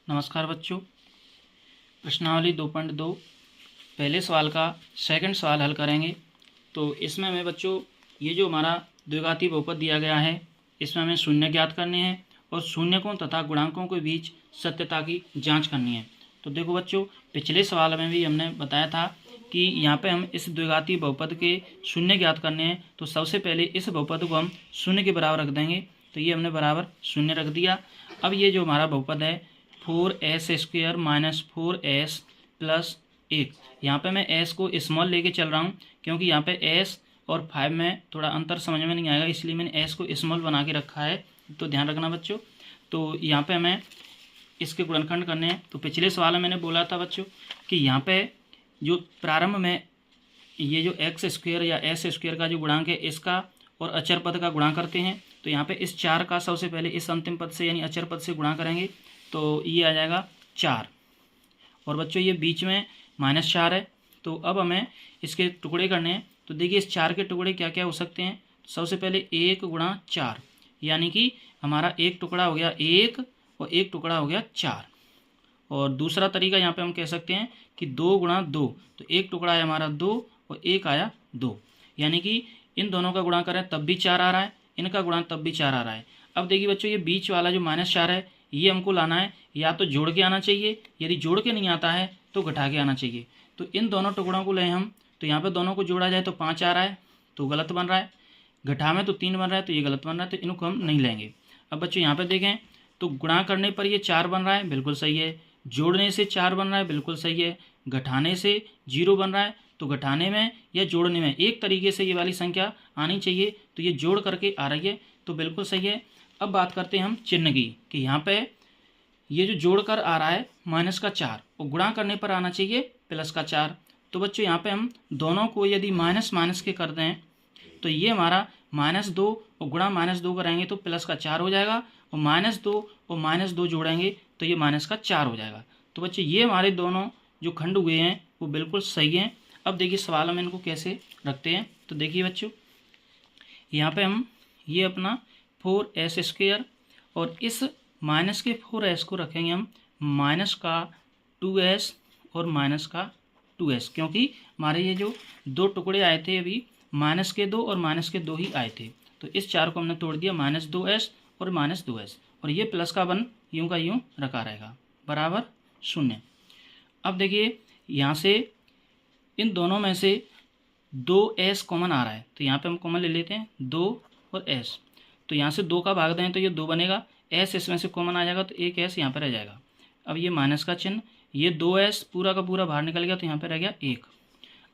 नमस्कार बच्चों। प्रश्नावली 2.2 पहले सवाल का सेकंड सवाल हल करेंगे। तो इसमें हमें बच्चों ये जो हमारा द्विघाती बहुपद दिया गया है इसमें हमें शून्य ज्ञात करने हैं और शून्यकों तथा गुणांकों के बीच सत्यता की जांच करनी है। तो देखो बच्चों, पिछले सवाल में भी हमने बताया था कि यहाँ पे हम इस द्विघाती बहुपद के शून्य ज्ञात करने हैं। तो सबसे पहले इस बहुपद को हम शून्य के बराबर रख देंगे। तो ये हमने बराबर शून्य रख दिया। अब ये जो हमारा बहुपद है 4s² माइनस 4s प्लस 1, यहाँ पे मैं s को स्मॉल लेके चल रहा हूँ क्योंकि यहाँ पे s और 5 में थोड़ा अंतर समझ में नहीं आएगा, इसलिए मैंने s को स्मॉल बना के रखा है। तो ध्यान रखना बच्चों। तो यहाँ पे हमें इसके गुणनखंड करने हैं। तो पिछले सवाल में मैंने बोला था बच्चों कि यहाँ पे जो प्रारंभ में ये जो x² या s² का जो गुणांक है इसका और अचर पद का गुणा करते हैं। तो यहाँ पे इस 4 का सबसे पहले इस अंतिम पद से यानी अचर पद से गुणा करेंगे तो ये आ जाएगा 4। और बच्चों ये बीच में -4 है। तो अब हमें इसके टुकड़े करने हैं। तो देखिए इस 4 के टुकड़े क्या क्या हो सकते हैं। सबसे पहले 1 गुणा 4 यानी कि हमारा एक टुकड़ा हो गया 1 और एक टुकड़ा हो गया 4। और दूसरा तरीका यहाँ पे हम कह सकते हैं कि 2 गुणा 2, तो एक टुकड़ा है हमारा 2 और एक आया 2, यानी कि इन दोनों का गुणा करें तब भी 4 आ रहा है, इनका गुणा तब भी 4 आ रहा है। अब देखिए बच्चों ये बीच वाला जो -4 है ये हमको लाना है, या तो जोड़ के आना चाहिए, यदि जोड़ के नहीं आता है तो घटा के आना चाहिए। तो इन दोनों टुकड़ों को लें हम, तो यहाँ पे दोनों को जोड़ा जाए तो 5 आ रहा है, तो गलत बन रहा है। घटा में तो 3 बन रहा है, तो ये गलत बन रहा है, तो इनको हम नहीं लेंगे। अब बच्चों यहाँ पे देखें तो गुणा करने पर ये 4 बन रहा है, बिल्कुल सही है। जोड़ने से 4 बन रहा है, बिल्कुल सही है। घटाने से 0 बन रहा है, तो घटाने में या जोड़ने में एक तरीके से ये वाली संख्या आनी चाहिए, तो ये जोड़ करके आ रही है, तो बिल्कुल सही है। अब बात करते हैं हम चिन्ह की, कि यहाँ पे ये जो जोड़कर आ रहा है -4 और गुणा करने पर आना चाहिए +4। तो बच्चों यहाँ पे हम दोनों को यदि माइनस माइनस के कर दें तो ये हमारा -2 और गुणा -2 कराएंगे तो +4 हो जाएगा, और -2 और -2 जोड़ेंगे तो ये -4 हो जाएगा। तो बच्चों ये हमारे दोनों जो खंड हुए हैं वो बिल्कुल सही हैं। अब देखिए सवाल में इनको कैसे रखते हैं। तो देखिए बच्चों यहाँ पे हम ये अपना 4s² और इस माइनस के 4s को रखेंगे हम माइनस का 2s और माइनस का 2s, क्योंकि हमारे ये जो दो टुकड़े आए थे अभी -2 और -2 ही आए थे। तो इस 4 को हमने तोड़ दिया, -2s और -2s, और ये प्लस का 1 यूं का यूं रखा रहेगा बराबर 0। अब देखिए यहाँ से इन दोनों में से 2s कॉमन आ रहा है, तो यहाँ पे हम कॉमन ले लेते हैं 2 और s। तो यहाँ से 2 का भाग दें तो ये 2 बनेगा, s इसमें से कॉमन आ जाएगा तो एक s यहाँ पर रह जाएगा। अब ये माइनस का चिन्ह, ये 2s पूरा का पूरा बाहर निकल गया तो यहाँ पर रह गया 1।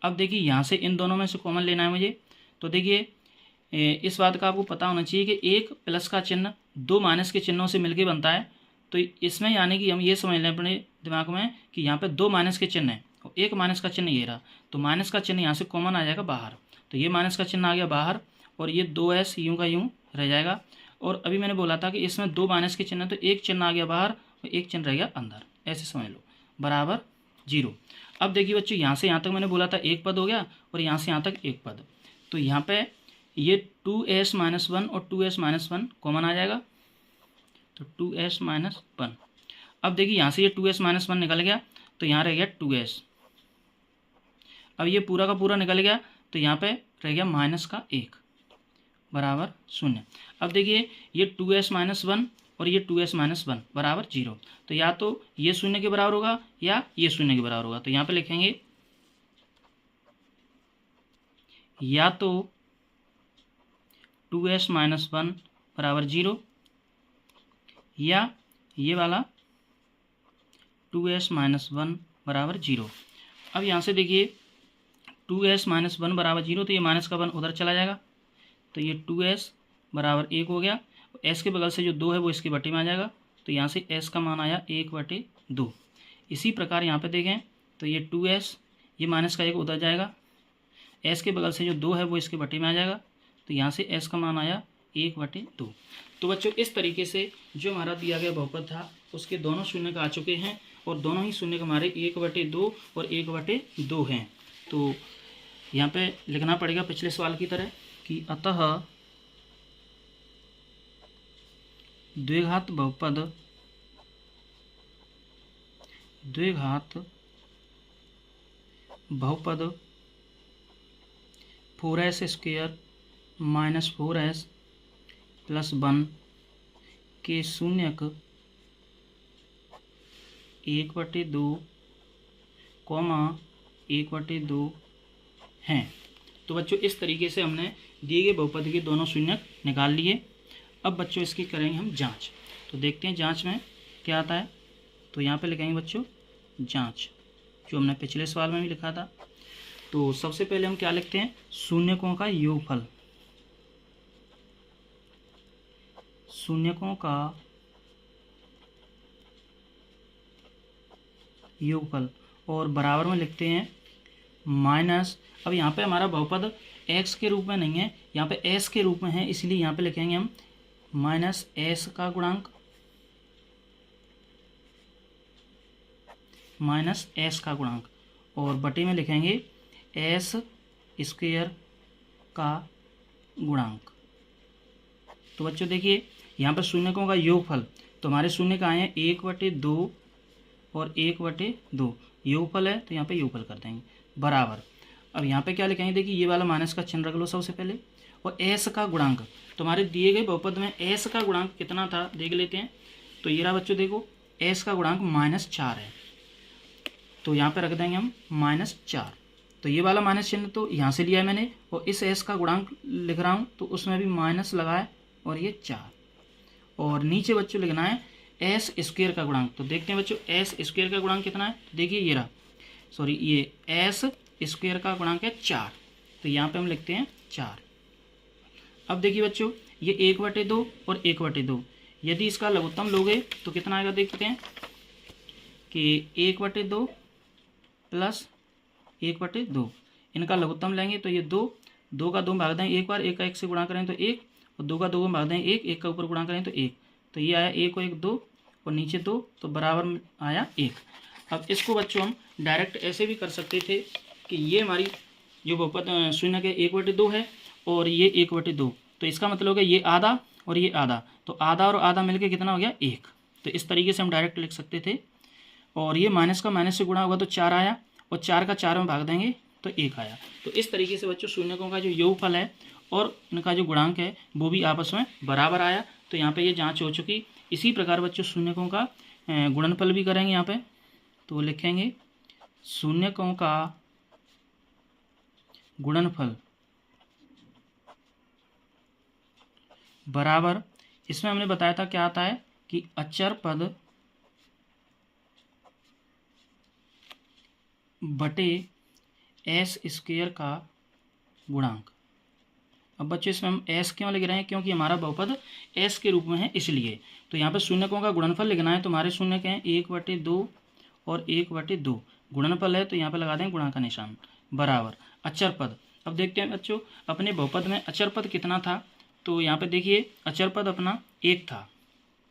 अब देखिए यहाँ से इन दोनों में से कॉमन लेना है मुझे। तो देखिए इस बात का आपको पता होना चाहिए कि एक प्लस का चिन्ह 2 माइनस के चिन्हों से मिलकर बनता है। तो इसमें यानी कि हम ये समझ लें अपने दिमाग में कि यहाँ पे 2 माइनस के चिन्ह हैं और एक माइनस का चिन्ह ये रहा, तो माइनस का चिन्ह यहाँ से कॉमन आ जाएगा बाहर, तो ये माइनस का चिन्ह आ गया बाहर और ये 2s यूं का यूं रह जाएगा। और अभी मैंने बोला था कि इसमें 2 माइनस के चिन्ह, तो एक चिन्ह आ गया बाहर और एक चिन्ह रह गया अंदर, ऐसे समझ लो बराबर 0। अब देखिए बच्चों यहाँ से यहाँ तक मैंने बोला था एक पद हो गया और यहाँ से यहाँ तक एक पद, तो यहाँ पे ये 2s - 1 और 2s - 1 कॉमन आ जाएगा, तो 2s - 1। अब देखिए यहाँ से ये 2s - 1 निकल गया तो यहाँ रह गया 2s। अब ये पूरा का पूरा निकल गया तो यहाँ पे रह गया -1 बराबर 0। अब देखिए ये 2s - 1 और ये 2s - 1 बराबर 0, तो या तो ये 0 के बराबर होगा या ये 0 के बराबर होगा। तो यहाँ पे लिखेंगे या तो 2s - 1 बराबर 0 या ये वाला 2s - 1 बराबर 0। अब यहाँ से देखिए 2s - 1 बराबर 0, तो ये माइनस का 1 उधर चला जाएगा, तो ये 2s बराबर 1 हो गया। s के बगल से जो 2 है वो इसके बटे में आ जाएगा, तो यहाँ से s का मान आया 1/2। इसी प्रकार यहाँ पे देखें तो ये 2s, ये माइनस का 1 उधर जाएगा, s के बगल से जो 2 है वो इसके बटे में आ जाएगा, तो यहाँ से s का मान आया 1/2। तो बच्चों इस तरीके से जो हमारा दिया गया बहुपद था उसके दोनों शून्य आ चुके हैं और दोनों ही शून्य हमारे 1/2 और 1/2 हैं। तो यहाँ पे लिखना पड़ेगा पिछले सवाल की तरह कि अतः द्विघात बहुपद द्विघात बहुपद 4s² माइनस 4s प्लस 1 के शून्यक 1/2 कॉमा 1/2 हैं। तो बच्चों इस तरीके से हमने दिए गए बहुपद के दोनों शून्यक निकाल लिए। अब बच्चों इसकी करेंगे हम जांच। तो देखते हैं जांच में क्या आता है। तो यहाँ पे लिखेंगे बच्चों जांच, जो हमने पिछले सवाल में भी लिखा था। तो सबसे पहले हम क्या लिखते हैं, शून्यकों का योगफल, शून्यकों का योगफल, और बराबर में लिखते हैं माइनस। अब यहाँ पे हमारा बहुपद x के रूप में नहीं है, यहाँ पे s के रूप में है, इसलिए यहाँ पे लिखेंगे हम माइनस s का गुणांक माइनस s का गुणांक, और बटे में लिखेंगे s² का गुणांक। तो बच्चों देखिए यहाँ पर शून्यकों का योगफल, तो हमारे शून्य का आए हैं 1/2 और 1/2, योगफल है तो यहाँ पे योगफल कर देंगे बराबर। अब यहाँ पे क्या लिखेंगे, देखिए ये वाला माइनस का चिन्ह रख लो सबसे पहले, और s का गुणांक। तो हमारे दिए गए बहुपद में s का गुणांक कितना था देख लेते हैं। तो ये रहा बच्चों, देखो s का गुणांक -4 है, तो यहाँ पे रख देंगे हम -4। तो ये वाला माइनस चिन्ह तो यहाँ से लिया है मैंने, और इस s का गुणांक लिख रहा हूँ तो उसमें भी माइनस लगा है, और ये 4। और नीचे बच्चों लिखना है s² का गुणांक। तो देखते हैं बच्चों s² का गुणांक कितना है। देखिए ये रहा, सॉरी ये s² का गुणांक है 4, तो यहाँ पे हम लिखते हैं 4। अब देखिए बच्चों ये 1/2 और 1/2, यदि इसका लघुत्तम लोगे तो कितना आएगा, देखते हैं कि 1/2 प्लस 1/2, इनका लघुत्तम लेंगे तो ये 2 का 2 भाग दें एक बार, 1 का 1 से गुणा करें तो 1, और 2 का 2 भाग दें 1, 1 का ऊपर गुणा करें तो 1, तो ये आया 1 और 1 2, और नीचे 2, तो बराबर में आया 1। अब इसको बच्चों हम डायरेक्ट ऐसे भी कर सकते थे कि ये हमारी जो बहुपद शून्य के 1/2 है और ये 1/2, तो इसका मतलब हो गया ये आधा और ये आधा, तो आधा और आधा मिलके कितना हो गया 1। तो इस तरीके से हम डायरेक्ट लिख सकते थे। और ये माइनस का माइनस से गुणा होगा तो 4 आया, और 4 का 4 में भाग देंगे तो 1 आया। तो इस तरीके से बच्चों शून्यकों का जो योगफल है और इनका जो गुणांक है वो भी आपस में बराबर आया। तो यहाँ पे ये जांच हो चुकी। इसी प्रकार बच्चों शून्यकों का गुणनफल भी करेंगे यहाँ पे। तो लिखेंगे शून्यकों का गुणनफल बराबर, इसमें हमने बताया था क्या आता है कि अचर पद बटे s² का गुणांक। अब बच्चों इसमें हम s क्यों लिख रहे हैं, क्योंकि हमारा बहुपद s के रूप में है इसलिए। तो यहाँ पर शून्यकों का गुणनफल लिखना है, तो हमारे शून्य के हैं 1/2 और 1/2, गुणनफल है तो यहाँ पर लगा दें गुणा का निशान बराबर अचर पद। अब देखते हैं बच्चों अपने बहुपद में अचर पद कितना था। तो यहाँ पे देखिए अचर पद अपना 1 था।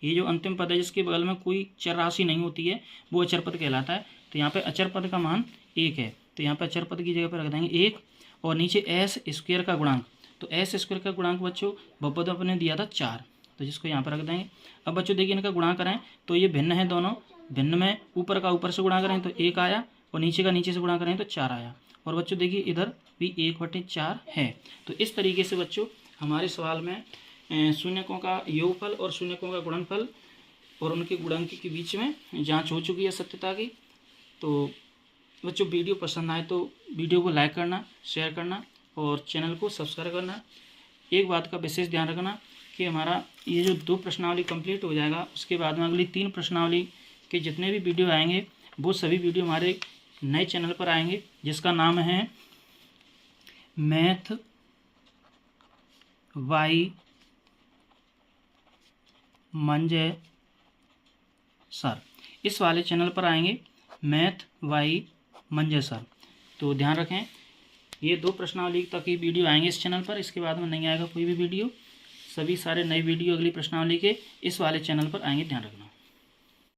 ये जो अंतिम पद है जिसके बगल में कोई चर राशि नहीं होती है वो अचर पद कहलाता है। तो यहाँ पे अचर पद का मान 1 है, तो यहाँ पे अचर पद की जगह पर रख देंगे 1, और नीचे s² का गुणांक। तो s² का गुणांक बच्चों बहुपद अपने दिया था 4, तो जिसको यहाँ पर रख देंगे। अब बच्चों देखिए इनका गुणा करें तो ये भिन्न है दोनों, भिन्न में ऊपर का ऊपर से गुणा करें तो 1 आया, और नीचे का नीचे से गुणा करें तो 4 आया। और बच्चों देखिए इधर भी 1/4 है। तो इस तरीके से बच्चों हमारे सवाल में शून्यकों का योगफल और शून्यकों का गुणनफल और उनके गुणांक के बीच में जांच हो चुकी है सत्यता की। तो बच्चों वीडियो पसंद आए तो वीडियो को लाइक करना, शेयर करना और चैनल को सब्सक्राइब करना। एक बात का विशेष ध्यान रखना कि हमारा ये जो 2 प्रश्नावली कंप्लीट हो जाएगा, उसके बाद में अगली 3 प्रश्नावली के जितने भी वीडियो आएंगे वो सभी वीडियो हमारे नए चैनल पर आएंगे, जिसका नाम है मैथ वाई मंजय सर। इस वाले चैनल पर आएंगे मैथ वाई मंजय सर। तो ध्यान रखें ये 2 प्रश्नावली तक ही वीडियो आएंगे इस चैनल पर, इसके बाद में नहीं आएगा कोई भी वीडियो। सभी सारे नए वीडियो अगली प्रश्नावली के इस वाले चैनल पर आएंगे, ध्यान रखना।